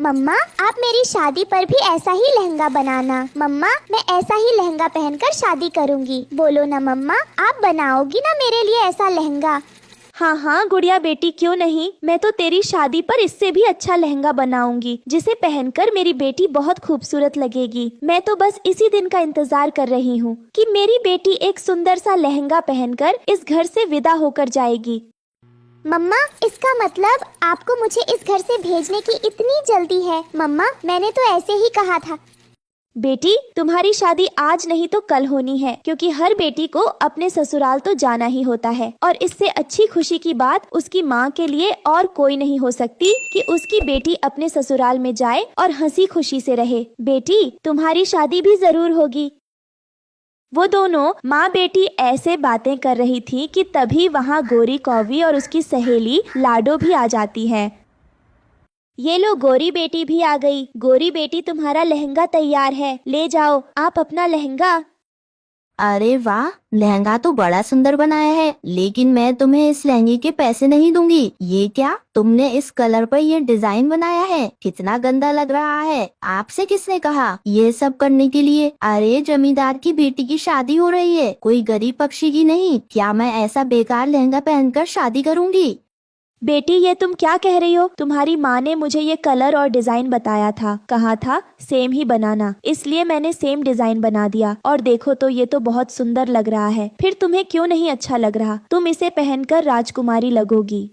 मम्मा आप मेरी शादी पर भी ऐसा ही लहंगा बनाना। मम्मा मैं ऐसा ही लहंगा पहनकर शादी करूंगी। बोलो ना मम्मा, आप बनाओगी ना मेरे लिए ऐसा लहंगा? हाँ हाँ गुड़िया बेटी, क्यों नहीं। मैं तो तेरी शादी पर इससे भी अच्छा लहंगा बनाऊंगी, जिसे पहनकर मेरी बेटी बहुत खूबसूरत लगेगी। मैं तो बस इसी दिन का इंतजार कर रही हूँ कि मेरी बेटी एक सुंदर सा लहंगा पहनकर इस घर से विदा होकर जाएगी। मम्मा इसका मतलब आपको मुझे इस घर से भेजने की इतनी जल्दी है? मम्मा मैंने तो ऐसे ही कहा था। बेटी तुम्हारी शादी आज नहीं तो कल होनी है, क्योंकि हर बेटी को अपने ससुराल तो जाना ही होता है। और इससे अच्छी खुशी की बात उसकी माँ के लिए और कोई नहीं हो सकती कि उसकी बेटी अपने ससुराल में जाए और हंसी खुशी से रहे। बेटी तुम्हारी शादी भी जरूर होगी। वो दोनों माँ बेटी ऐसे बातें कर रही थी कि तभी वहाँ गोरी कौवी और उसकी सहेली लाडो भी आ जाती है। ये लो गोरी बेटी भी आ गई। गोरी बेटी तुम्हारा लहंगा तैयार है, ले जाओ आप अपना लहंगा। अरे वाह, लहंगा तो बड़ा सुंदर बनाया है, लेकिन मैं तुम्हें इस लहंगे के पैसे नहीं दूंगी। ये क्या, तुमने इस कलर पर ये डिजाइन बनाया है? कितना गंदा लग रहा है। आपसे किसने कहा ये सब करने के लिए? अरे जमींदार की बेटी की शादी हो रही है, कोई गरीब पक्षी की नहीं। क्या मैं ऐसा बेकार लहंगा पहनकर शादी करूंगी? बेटी ये तुम क्या कह रही हो? तुम्हारी माँ ने मुझे ये कलर और डिजाइन बताया था, कहा था सेम ही बनाना, इसलिए मैंने सेम डिजाइन बना दिया। और देखो तो ये तो बहुत सुंदर लग रहा है। फिर तुम्हें क्यों नहीं अच्छा लग रहा? तुम इसे पहनकर राजकुमारी लगोगी।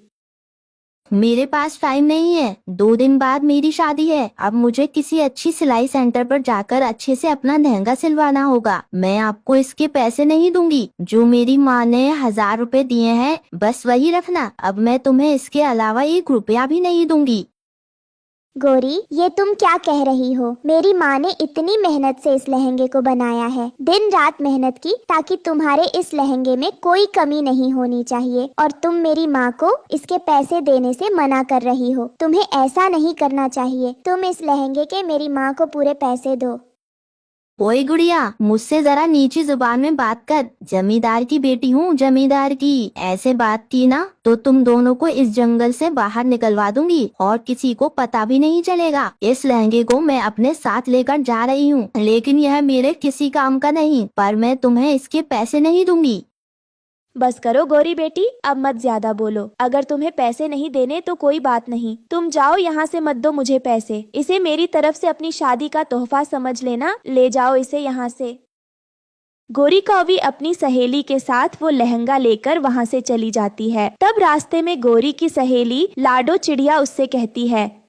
मेरे पास टाइम नहीं है, 2 दिन बाद मेरी शादी है। अब मुझे किसी अच्छी सिलाई सेंटर पर जाकर अच्छे से अपना लहंगा सिलवाना होगा। मैं आपको इसके पैसे नहीं दूंगी। जो मेरी माँ ने 1000 रुपए दिए हैं बस वही रखना। अब मैं तुम्हें इसके अलावा 1 रुपया भी नहीं दूंगी। गोरी ये तुम क्या कह रही हो? मेरी माँ ने इतनी मेहनत से इस लहंगे को बनाया है, दिन रात मेहनत की ताकि तुम्हारे इस लहंगे में कोई कमी नहीं होनी चाहिए, और तुम मेरी माँ को इसके पैसे देने से मना कर रही हो। तुम्हें ऐसा नहीं करना चाहिए। तुम इस लहंगे के मेरी माँ को पूरे पैसे दो। ओए गुड़िया, मुझसे जरा नीची जुबान में बात कर। जमींदार की बेटी हूँ, जमींदार की। ऐसे बात की ना तो तुम दोनों को इस जंगल से बाहर निकलवा दूंगी और किसी को पता भी नहीं चलेगा। इस लहंगे को मैं अपने साथ लेकर जा रही हूँ, लेकिन यह मेरे किसी काम का नहीं। पर मैं तुम्हें इसके पैसे नहीं दूंगी। बस करो गोरी बेटी, अब मत ज्यादा बोलो। अगर तुम्हें पैसे नहीं देने तो कोई बात नहीं, तुम जाओ यहाँ से, मत दो मुझे पैसे। इसे मेरी तरफ से अपनी शादी का तोहफा समझ लेना, ले जाओ इसे यहाँ से। गोरी कौवी अपनी सहेली के साथ वो लहंगा लेकर वहाँ से चली जाती है। तब रास्ते में गोरी की सहेली लाडो चिड़िया उससे कहती है,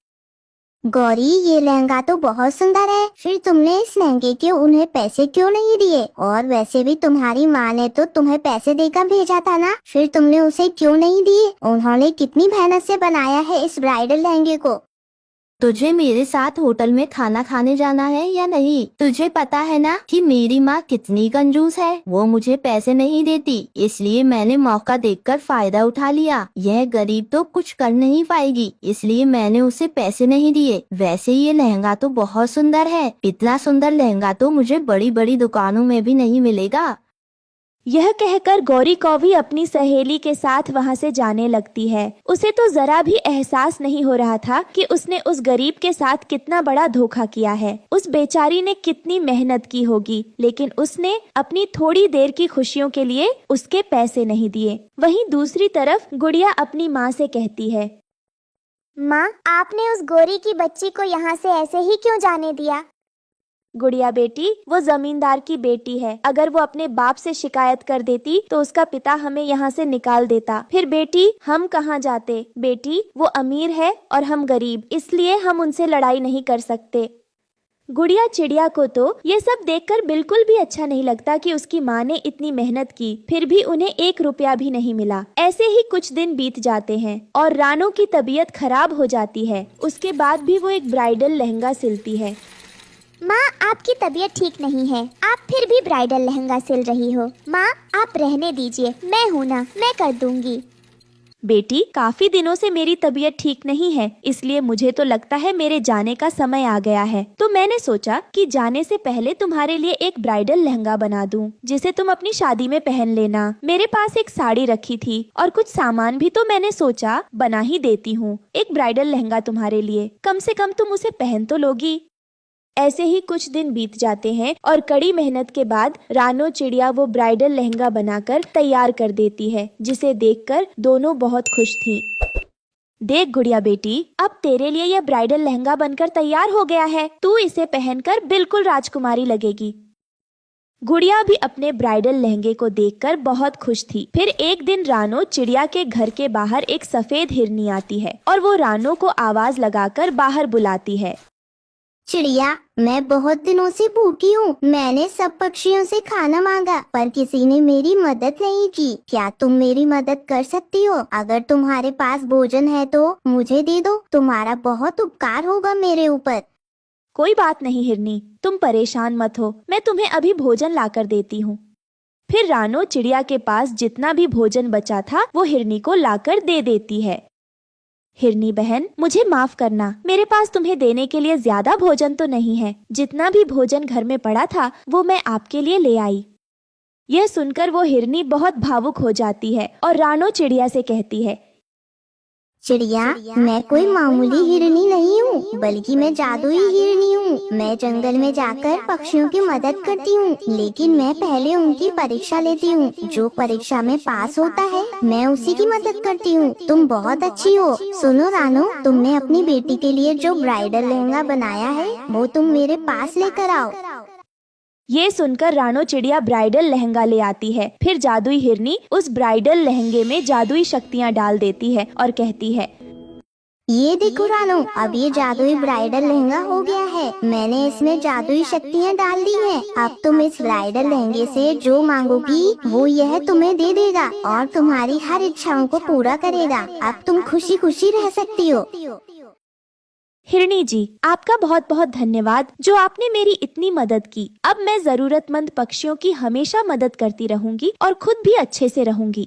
गौरी ये लहंगा तो बहुत सुंदर है, फिर तुमने इस लहंगे के उन्हें पैसे क्यों नहीं दिए? और वैसे भी तुम्हारी माँ ने तो तुम्हें पैसे देकर भेजा था ना, फिर तुमने उसे क्यों नहीं दिए? उन्होंने कितनी मेहनत से बनाया है इस ब्राइडल लहंगे को। तुझे मेरे साथ होटल में खाना खाने जाना है या नहीं? तुझे पता है ना कि मेरी माँ कितनी कंजूस है। वो मुझे पैसे नहीं देती, इसलिए मैंने मौका देखकर फायदा उठा लिया। यह गरीब तो कुछ कर नहीं पाएगी, इसलिए मैंने उसे पैसे नहीं दिए। वैसे ये लहंगा तो बहुत सुंदर है। इतना सुंदर लहंगा तो मुझे बड़ी बड़ी दुकानों में भी नहीं मिलेगा। यह कहकर गौरी कौवी अपनी सहेली के साथ वहां से जाने लगती है। उसे तो जरा भी एहसास नहीं हो रहा था कि उसने उस गरीब के साथ कितना बड़ा धोखा किया है। उस बेचारी ने कितनी मेहनत की होगी, लेकिन उसने अपनी थोड़ी देर की खुशियों के लिए उसके पैसे नहीं दिए। वहीं दूसरी तरफ गुड़िया अपनी माँ से कहती है, माँ आपने उस गोरी की बच्ची को यहाँ से ऐसे ही क्यों जाने दिया? गुड़िया बेटी वो जमींदार की बेटी है। अगर वो अपने बाप से शिकायत कर देती तो उसका पिता हमें यहाँ से निकाल देता। फिर बेटी हम कहाँ जाते? बेटी वो अमीर है और हम गरीब, इसलिए हम उनसे लड़ाई नहीं कर सकते। गुड़िया चिड़िया को तो ये सब देखकर बिल्कुल भी अच्छा नहीं लगता कि उसकी माँ ने इतनी मेहनत की, फिर भी उन्हें 1 रुपया भी नहीं मिला। ऐसे ही कुछ दिन बीत जाते हैं और रानो की तबीयत खराब हो जाती है। उसके बाद भी वो एक ब्राइडल लहंगा सिलती है। माँ आपकी तबीयत ठीक नहीं है, आप फिर भी ब्राइडल लहंगा सिल रही हो। माँ आप रहने दीजिए, मैं हूँ ना, मैं कर दूंगी। बेटी, काफी दिनों से मेरी तबीयत ठीक नहीं है, इसलिए मुझे तो लगता है मेरे जाने का समय आ गया है। तो मैंने सोचा कि जाने से पहले तुम्हारे लिए एक ब्राइडल लहंगा बना दूं, जिसे तुम अपनी शादी में पहन लेना। मेरे पास एक साड़ी रखी थी और कुछ सामान भी, तो मैंने सोचा बना ही देती हूँ एक ब्राइडल लहंगा तुम्हारे लिए। कम से कम तुम उसे पहन तो लोगी। ऐसे ही कुछ दिन बीत जाते हैं और कड़ी मेहनत के बाद रानो चिड़िया वो ब्राइडल लहंगा बनाकर तैयार कर देती है, जिसे देखकर दोनों बहुत खुश थीं। देख गुड़िया बेटी, अब तेरे लिए यह ब्राइडल लहंगा बनकर तैयार हो गया है। तू इसे पहनकर बिल्कुल राजकुमारी लगेगी। गुड़िया भी अपने ब्राइडल लहंगे को देखकर बहुत खुश थी। फिर एक दिन रानो चिड़िया के घर के बाहर एक सफेद हिरनी आती है और वो रानो को आवाज लगाकर बाहर बुलाती है। चिड़िया, मैं बहुत दिनों से भूखी हूँ। मैंने सब पक्षियों से खाना मांगा पर किसी ने मेरी मदद नहीं की। क्या तुम मेरी मदद कर सकती हो? अगर तुम्हारे पास भोजन है तो मुझे दे दो। तुम्हारा बहुत उपकार होगा मेरे ऊपर। कोई बात नहीं हिरनी, तुम परेशान मत हो, मैं तुम्हें अभी भोजन लाकर देती हूँ। फिर रानो चिड़िया के पास जितना भी भोजन बचा था वो हिरनी को लाकर दे देती है। हिरनी बहन, मुझे माफ करना, मेरे पास तुम्हें देने के लिए ज्यादा भोजन तो नहीं है। जितना भी भोजन घर में पड़ा था वो मैं आपके लिए ले आई। यह सुनकर वो हिरनी बहुत भावुक हो जाती है और रानो चिड़िया से कहती है, चिड़िया, मैं कोई मामूली हिरनी नहीं हूँ, बल्कि मैं जादुई हिरनी हूँ। मैं जंगल में जाकर पक्षियों की मदद करती हूँ, लेकिन मैं पहले उनकी परीक्षा लेती हूँ। जो परीक्षा में पास होता है मैं उसी की मदद करती हूँ। तुम बहुत अच्छी हो। सुनो रानो, तुमने अपनी बेटी के लिए जो ब्राइडल लहंगा बनाया है वो तुम मेरे पास लेकर आओ। ये सुनकर रानो चिड़िया ब्राइडल लहंगा ले आती है। फिर जादुई हिरनी उस ब्राइडल लहंगे में जादुई शक्तियाँ डाल देती है और कहती है, ये देखो रानो, अब ये जादुई ब्राइडल लहंगा हो गया है। मैंने इसमें जादुई शक्तियाँ डाल दी हैं। अब तुम इस ब्राइडल लहंगे से जो मांगोगी वो यह तुम्हें दे देगा और तुम्हारी हर इच्छाओं को पूरा करेगा। अब तुम खुशी खुशी रह सकती हो। हिरनी जी, आपका बहुत बहुत धन्यवाद जो आपने मेरी इतनी मदद की। अब मैं जरूरतमंद पक्षियों की हमेशा मदद करती रहूंगी और खुद भी अच्छे से रहूंगी।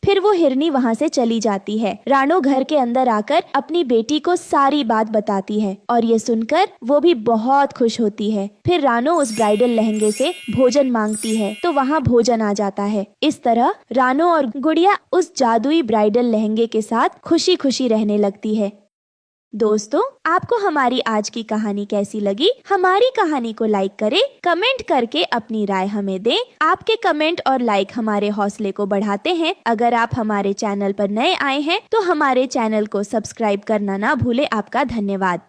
फिर वो हिरनी वहाँ से चली जाती है। रानो घर के अंदर आकर अपनी बेटी को सारी बात बताती है और ये सुनकर वो भी बहुत खुश होती है। फिर रानो उस ब्राइडल लहंगे से भोजन मांगती है तो वहाँ भोजन आ जाता है। इस तरह रानो और गुड़िया उस जादुई ब्राइडल लहंगे के साथ खुशी खुशी रहने लगती है। दोस्तों, आपको हमारी आज की कहानी कैसी लगी? हमारी कहानी को लाइक करें, कमेंट करके अपनी राय हमें दें। आपके कमेंट और लाइक हमारे हौसले को बढ़ाते हैं। अगर आप हमारे चैनल पर नए आए हैं तो हमारे चैनल को सब्सक्राइब करना ना भूलें। आपका धन्यवाद।